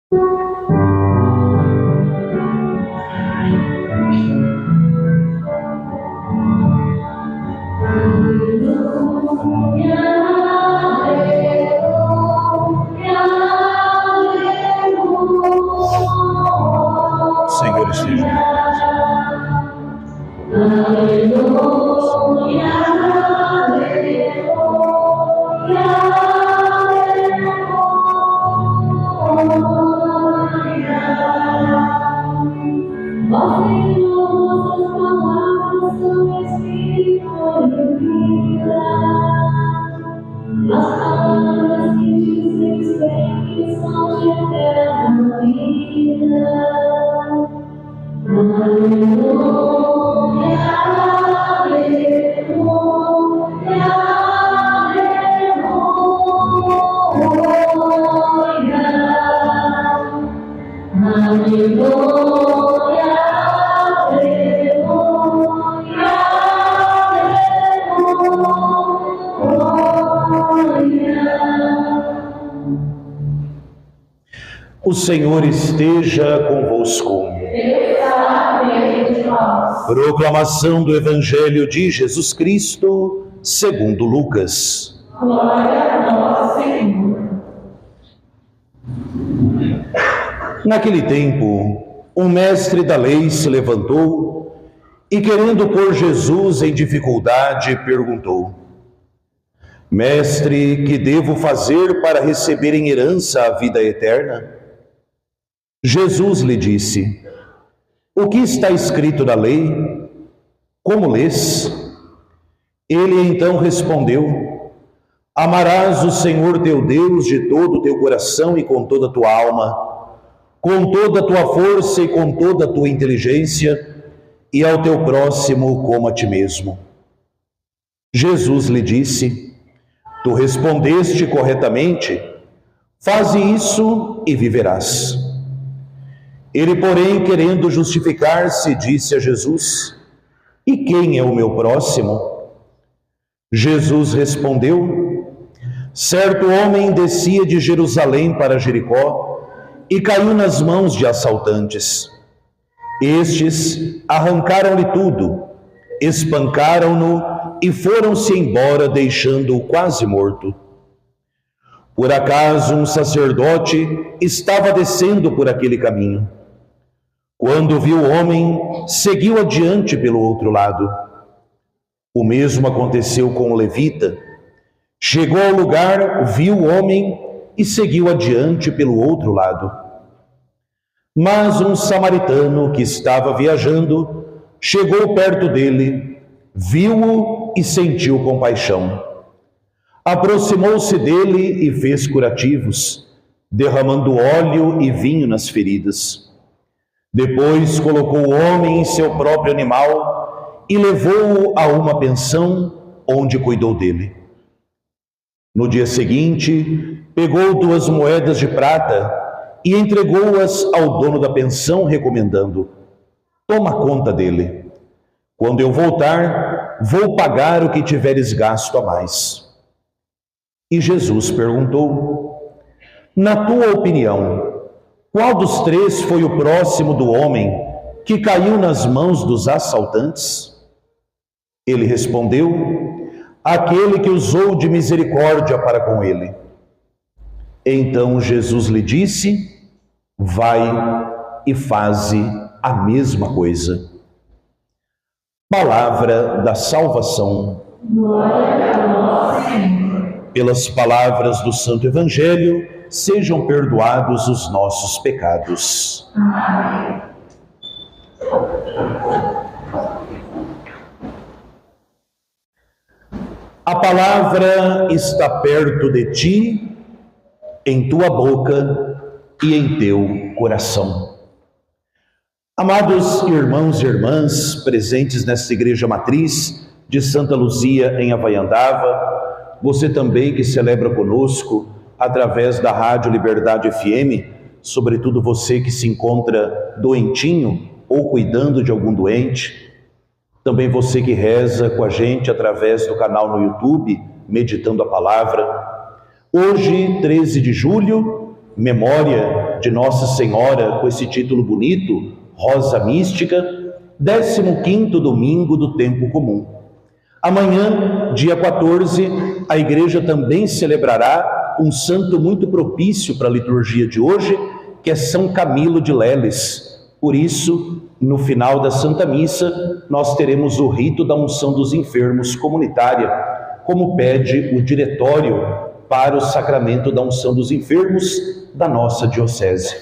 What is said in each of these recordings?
Senhor esteja. O Senhor esteja convosco. Proclamação do Evangelho de Jesus Cristo, segundo Lucas. Glória a nós, Senhor. Naquele tempo, um mestre da lei se levantou e, querendo pôr Jesus em dificuldade, perguntou: Mestre, que devo fazer para receber em herança a vida eterna? Jesus lhe disse: O que está escrito na lei? Como lês? Ele então respondeu: Amarás o Senhor teu Deus de todo o teu coração e com toda a tua alma, com toda a tua força e com toda a tua inteligência, e ao teu próximo como a ti mesmo. Jesus lhe disse: Tu respondeste corretamente, faze isso e viverás. Ele, porém, querendo justificar-se, disse a Jesus: E quem é o meu próximo? Jesus respondeu: Certo homem descia de Jerusalém para Jericó e caiu nas mãos de assaltantes. Estes arrancaram-lhe tudo, espancaram-no e foram-se embora, deixando-o quase morto. Por acaso um sacerdote estava descendo por aquele caminho. Quando viu o homem, seguiu adiante pelo outro lado. O mesmo aconteceu com o levita. Chegou ao lugar, viu o homem e seguiu adiante pelo outro lado. Mas um samaritano que estava viajando chegou perto dele, viu-o e sentiu compaixão. Aproximou-se dele e fez curativos, derramando óleo e vinho nas feridas. Depois colocou o homem em seu próprio animal e levou-o a uma pensão onde cuidou dele. No dia seguinte, pegou 2 moedas de prata e entregou-as ao dono da pensão, recomendando: Toma conta dele. Quando eu voltar, vou pagar o que tiveres gasto a mais. E Jesus perguntou: Na tua opinião, qual dos 3 foi o próximo do homem que caiu nas mãos dos assaltantes? Ele respondeu: Aquele que usou de misericórdia para com ele. Então Jesus lhe disse: Vai e faze a mesma coisa. Palavra da salvação. Glória a nós, Senhor. Pelas palavras do Santo Evangelho, sejam perdoados os nossos pecados. Amém. A palavra está perto de ti, em tua boca e em teu coração. Amados irmãos e irmãs presentes nesta igreja matriz de Santa Luzia em Havaiandava, você também que celebra conosco através da Rádio Liberdade FM, sobretudo você que se encontra doentinho ou cuidando de algum doente, também você que reza com a gente através do canal no YouTube, Meditando a Palavra. Hoje, 13 de julho, memória de Nossa Senhora, com esse título bonito, Rosa Mística, 15º domingo do tempo comum. Amanhã, dia 14, a igreja também celebrará um santo muito propício para a liturgia de hoje, que é São Camilo de Leles. Por isso, no final da Santa Missa, nós teremos o rito da unção dos enfermos comunitária, como pede o diretório para o sacramento da unção dos enfermos da nossa diocese.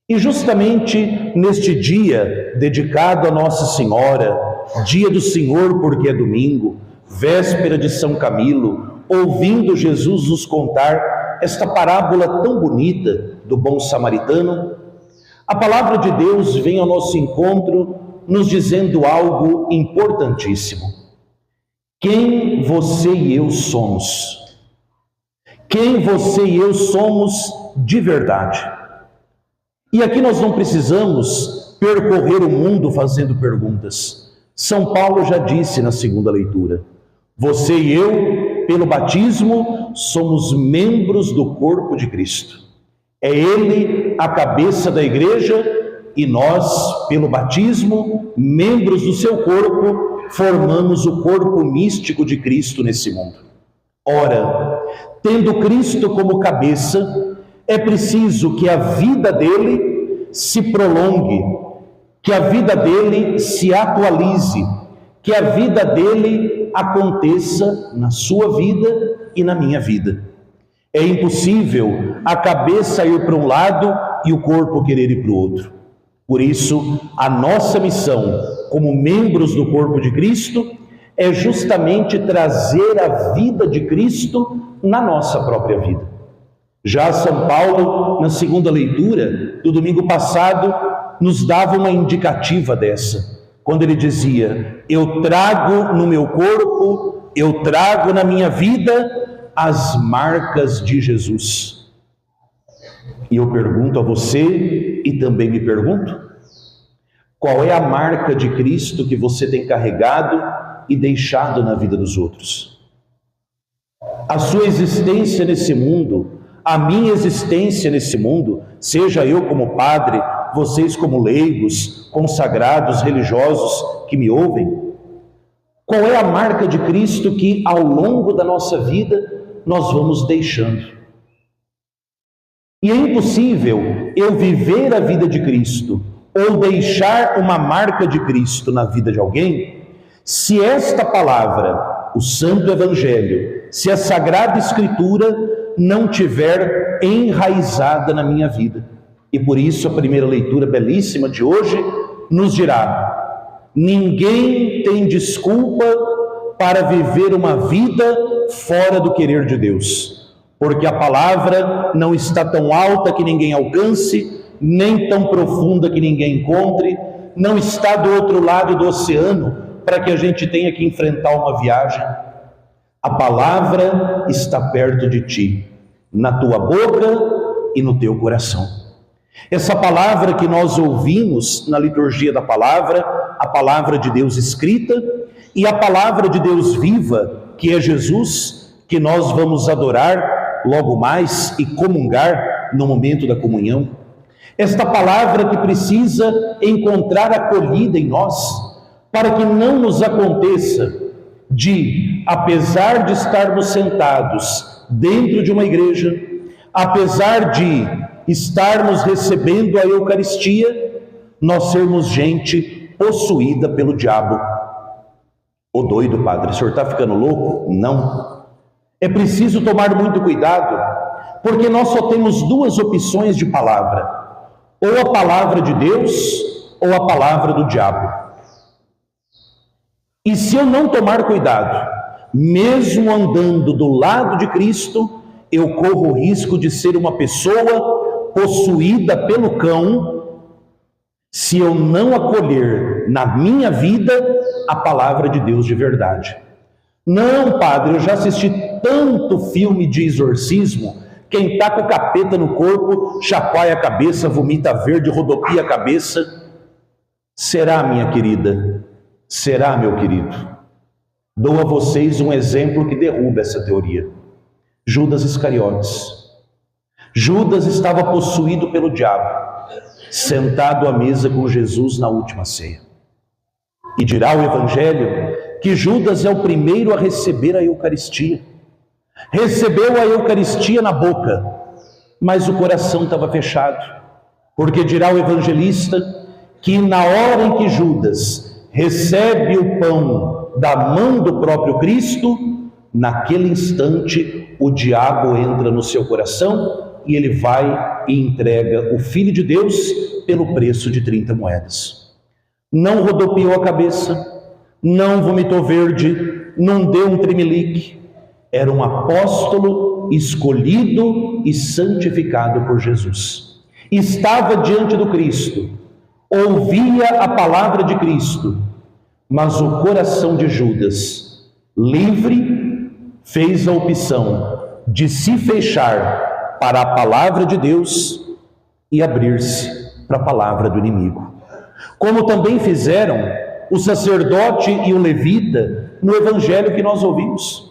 E justamente neste dia dedicado a Nossa Senhora, dia do Senhor porque é domingo, véspera de São Camilo, ouvindo Jesus nos contar esta parábola tão bonita do bom samaritano, a palavra de Deus vem ao nosso encontro nos dizendo algo importantíssimo. Quem você e eu somos? Quem você e eu somos de verdade? E aqui nós não precisamos percorrer o mundo fazendo perguntas. São Paulo já disse na segunda leitura: você e eu, pelo batismo, somos membros do corpo de Cristo. É Ele a cabeça da igreja e nós, pelo batismo, membros do seu corpo, formamos o corpo místico de Cristo nesse mundo. Ora, tendo Cristo como cabeça, é preciso que a vida dele se prolongue, que a vida dele se atualize, que a vida dele aconteça na sua vida e na minha vida. É impossível a cabeça ir para um lado e o corpo querer ir para o outro. Por isso, a nossa missão como membros do corpo de Cristo é justamente trazer a vida de Cristo na nossa própria vida. Já São Paulo, na segunda leitura do domingo passado, nos dava uma indicativa dessa, quando ele dizia: eu trago no meu corpo, eu trago na minha vida as marcas de Jesus. E eu pergunto a você, e também me pergunto, qual é a marca de Cristo que você tem carregado e deixado na vida dos outros? A sua existência nesse mundo, a minha existência nesse mundo, seja eu como padre, vocês como leigos, consagrados, religiosos que me ouvem, qual é a marca de Cristo que ao longo da nossa vida nós vamos deixando? E é impossível eu viver a vida de Cristo ou deixar uma marca de Cristo na vida de alguém, se esta palavra, o Santo Evangelho, se a Sagrada Escritura não tiver enraizada na minha vida. E por isso a primeira leitura belíssima de hoje nos dirá: ninguém tem desculpa para viver uma vida fora do querer de Deus, porque a palavra não está tão alta que ninguém alcance, nem tão profunda que ninguém encontre, não está do outro lado do oceano para que a gente tenha que enfrentar uma viagem. A palavra está perto de ti, na tua boca e no teu coração. Essa palavra que nós ouvimos na liturgia da palavra, a palavra de Deus escrita e a palavra de Deus viva, que é Jesus, que nós vamos adorar logo mais e comungar no momento da comunhão. Esta palavra que precisa encontrar acolhida em nós, para que não nos aconteça de, apesar de estarmos sentados dentro de uma igreja, apesar de estarmos recebendo a Eucaristia, nós sermos gente possuída pelo diabo. Ô doido, padre, o senhor está ficando louco? Não. É preciso tomar muito cuidado, porque nós só temos duas opções de palavra: ou a palavra de Deus, ou a palavra do diabo. E se eu não tomar cuidado, mesmo andando do lado de Cristo, eu corro o risco de ser uma pessoa possuída pelo cão, se eu não acolher na minha vida a palavra de Deus de verdade. Não, padre, eu já assisti tanto filme de exorcismo, quem está com o capeta no corpo, chacoalha a cabeça, vomita verde, rodopia a cabeça. Será, minha querida? Será, meu querido? Dou a vocês um exemplo que derruba essa teoria. Judas Iscariotes. Judas estava possuído pelo diabo, sentado à mesa com Jesus na última ceia. E dirá o Evangelho que Judas é o primeiro a receber a Eucaristia. Recebeu a Eucaristia na boca, mas o coração estava fechado, porque dirá o evangelista que na hora em que Judas recebe o pão da mão do próprio Cristo, naquele instante o diabo entra no seu coração e ele vai e entrega o Filho de Deus pelo preço de 30 moedas. Não rodopiou a cabeça, não vomitou verde, não deu um tremelique. Era um apóstolo escolhido e santificado por Jesus. Estava diante do Cristo, ouvia a palavra de Cristo, mas o coração de Judas, livre, fez a opção de se fechar para a palavra de Deus e abrir-se para a palavra do inimigo. Como também fizeram o sacerdote e o levita no evangelho que nós ouvimos.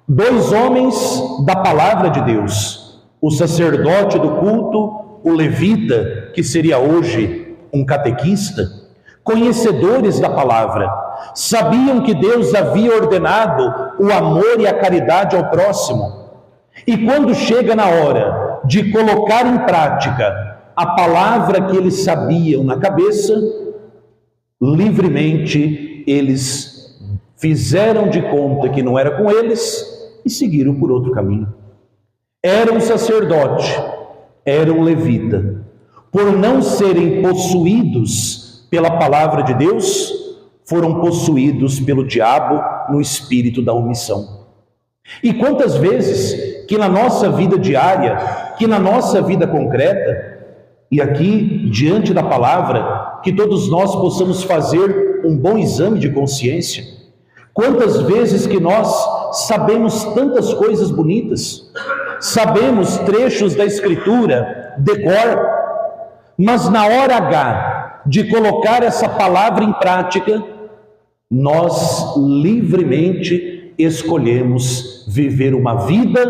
Dois homens da palavra de Deus, o sacerdote do culto, o levita, que seria hoje um catequista, conhecedores da palavra, sabiam que Deus havia ordenado o amor e a caridade ao próximo. E quando chega na hora de colocar em prática a palavra que eles sabiam na cabeça, livremente eles fizeram de conta que não era com eles e seguiram por outro caminho. Era um sacerdote, era um levita. Por não serem possuídos pela palavra de Deus, foram possuídos pelo diabo no espírito da omissão. E quantas vezes que na nossa vida diária, que na nossa vida concreta, e aqui diante da palavra, que todos nós possamos fazer um bom exame de consciência. Quantas vezes que nós sabemos tantas coisas bonitas, sabemos trechos da Escritura, decor, mas na hora H de colocar essa palavra em prática, nós livremente escolhemos viver uma vida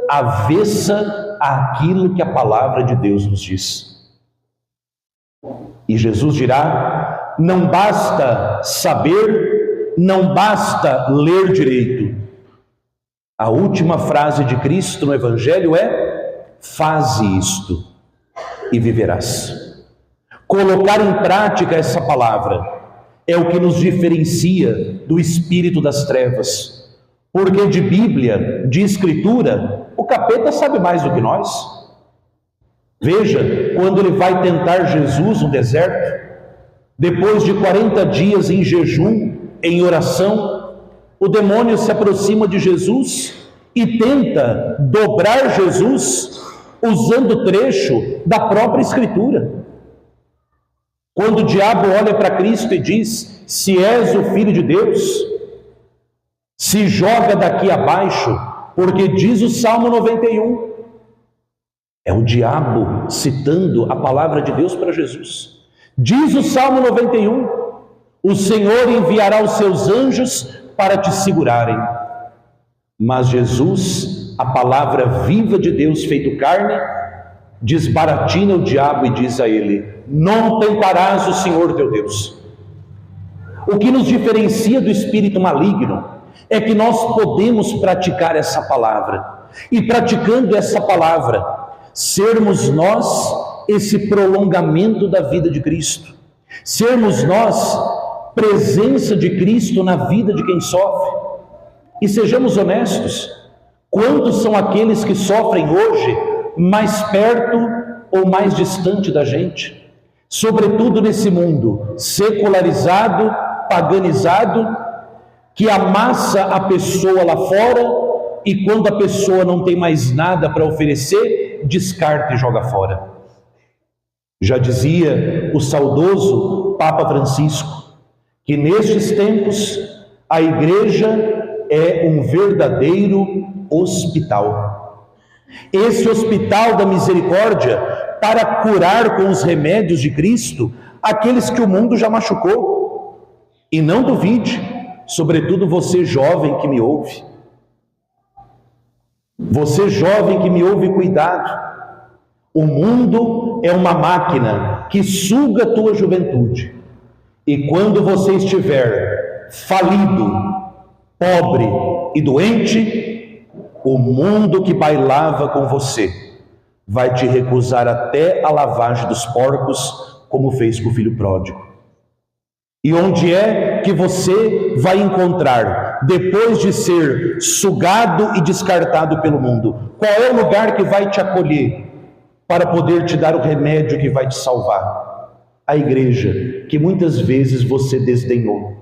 avessa àquilo que a palavra de Deus nos diz. E Jesus dirá: não basta saber, não basta ler direito. A última frase de Cristo no Evangelho é: faze isto e viverás. Colocar em prática essa palavra é o que nos diferencia do espírito das trevas. Porque de Bíblia, de Escritura, o capeta sabe mais do que nós. Veja, quando ele vai tentar Jesus no deserto, depois de 40 dias em jejum, em oração, o demônio se aproxima de Jesus e tenta dobrar Jesus usando trecho da própria Escritura. Quando o diabo olha para Cristo e diz: se és o Filho de Deus, se joga daqui abaixo, porque diz o Salmo 91. É o diabo citando a palavra de Deus para Jesus. Diz o Salmo 91, o Senhor enviará os seus anjos para te segurarem. Mas Jesus, a palavra viva de Deus feito carne, desbaratina o diabo e diz a ele: não tentarás o Senhor teu Deus. O que nos diferencia do espírito maligno é que nós podemos praticar essa palavra. E praticando essa palavra, sermos nós esse prolongamento da vida de Cristo. Sermos nós presença de Cristo na vida de quem sofre. E sejamos honestos, quantos são aqueles que sofrem hoje mais perto ou mais distante da gente? Sobretudo nesse mundo secularizado, paganizado, que amassa a pessoa lá fora e quando a pessoa não tem mais nada para oferecer, descarta e joga fora. Já dizia o saudoso Papa Francisco que nestes tempos a igreja é um verdadeiro hospital. Esse hospital da misericórdia para curar com os remédios de Cristo aqueles que o mundo já machucou. E não duvide, sobretudo você jovem que me ouve, Você jovem que me ouve, cuidado. O mundo é uma máquina que suga a tua juventude. E quando você estiver falido, pobre e doente, o mundo que bailava com você vai te recusar até a lavagem dos porcos, como fez com o filho pródigo. E onde é que você vai encontrar, depois de ser sugado e descartado pelo mundo? Qual é o lugar que vai te acolher para poder te dar o remédio que vai te salvar? A igreja que muitas vezes você desdenhou.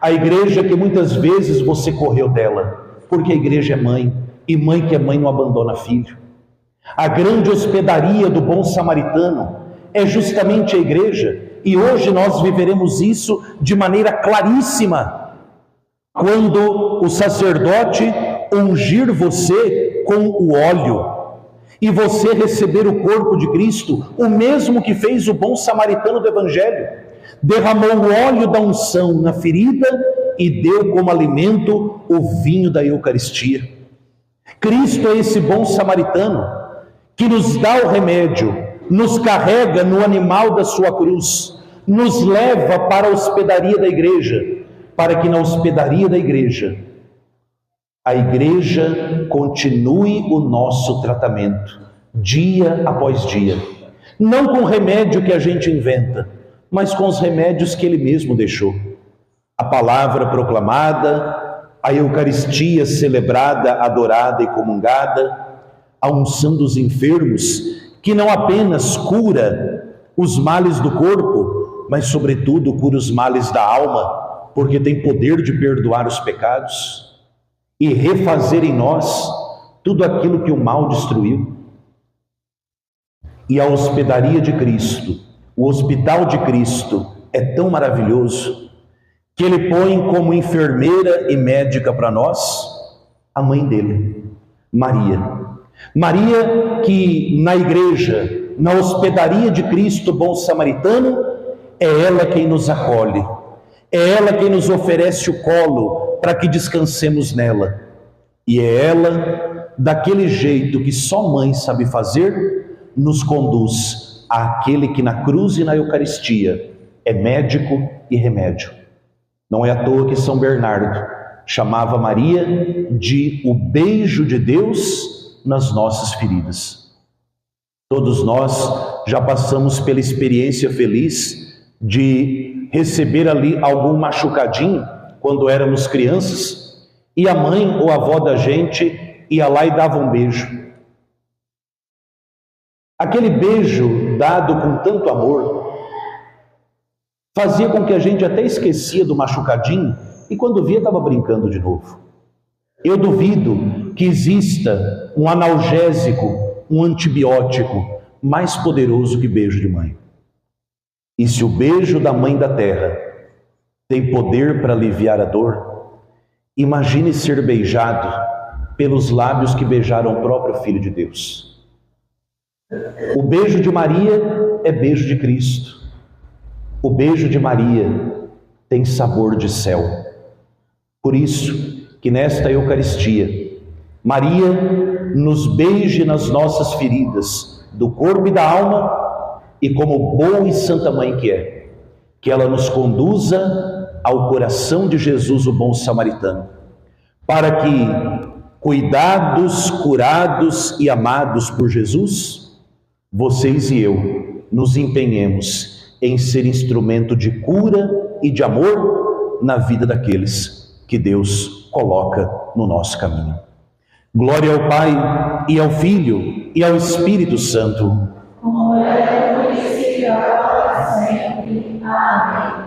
A igreja que muitas vezes você correu dela. Porque a igreja é mãe, e mãe que é mãe não abandona filho. A grande hospedaria do bom samaritano é justamente a igreja. E hoje nós viveremos isso de maneira claríssima, quando o sacerdote ungir você com o óleo, e você receber o corpo de Cristo, o mesmo que fez o bom samaritano do Evangelho, derramou o óleo da unção na ferida e deu como alimento o vinho da Eucaristia. Cristo é esse bom samaritano que nos dá o remédio, nos carrega no animal da sua cruz, nos leva para a hospedaria da igreja, para que na hospedaria da igreja, a igreja continue o nosso tratamento, dia após dia. Não com o remédio que a gente inventa, mas com os remédios que ele mesmo deixou. A palavra proclamada, a Eucaristia celebrada, adorada e comungada, a unção dos enfermos, que não apenas cura os males do corpo, mas sobretudo cura os males da alma, porque tem poder de perdoar os pecados e refazer em nós tudo aquilo que o mal destruiu. E a hospedaria de Cristo, o hospital de Cristo é tão maravilhoso que ele põe como enfermeira e médica para nós a mãe dele, Maria. Maria que na igreja, na hospedaria de Cristo bom samaritano, é ela quem nos acolhe, é ela quem nos oferece o colo para que descansemos nela. E é ela, daquele jeito que só mãe sabe fazer, nos conduz àquele que na cruz e na Eucaristia é médico e remédio. Não é à toa que São Bernardo chamava Maria de o beijo de Deus nas nossas feridas. Todos nós já passamos pela experiência feliz de receber ali algum machucadinho quando éramos crianças, e a mãe ou a avó da gente ia lá e dava um beijo. Aquele beijo dado com tanto amor fazia com que a gente até esquecia do machucadinho e quando via estava brincando de novo. Eu duvido que exista um analgésico, um antibiótico mais poderoso que beijo de mãe. E se o beijo da mãe da terra tem poder para aliviar a dor, imagine ser beijado pelos lábios que beijaram o próprio Filho de Deus. O beijo de Maria é beijo de Cristo. O beijo de Maria tem sabor de céu. Por isso que nesta Eucaristia, Maria nos beije nas nossas feridas do corpo e da alma, e como boa e santa mãe que ela nos conduza ao coração de Jesus, o bom samaritano, para que, cuidados, curados e amados por Jesus, vocês e eu nos empenhemos em ser instrumento de cura e de amor na vida daqueles que Deus coloca no nosso caminho. Glória ao Pai, e ao Filho, e ao Espírito Santo. Como era no princípio, agora e sempre. Amém.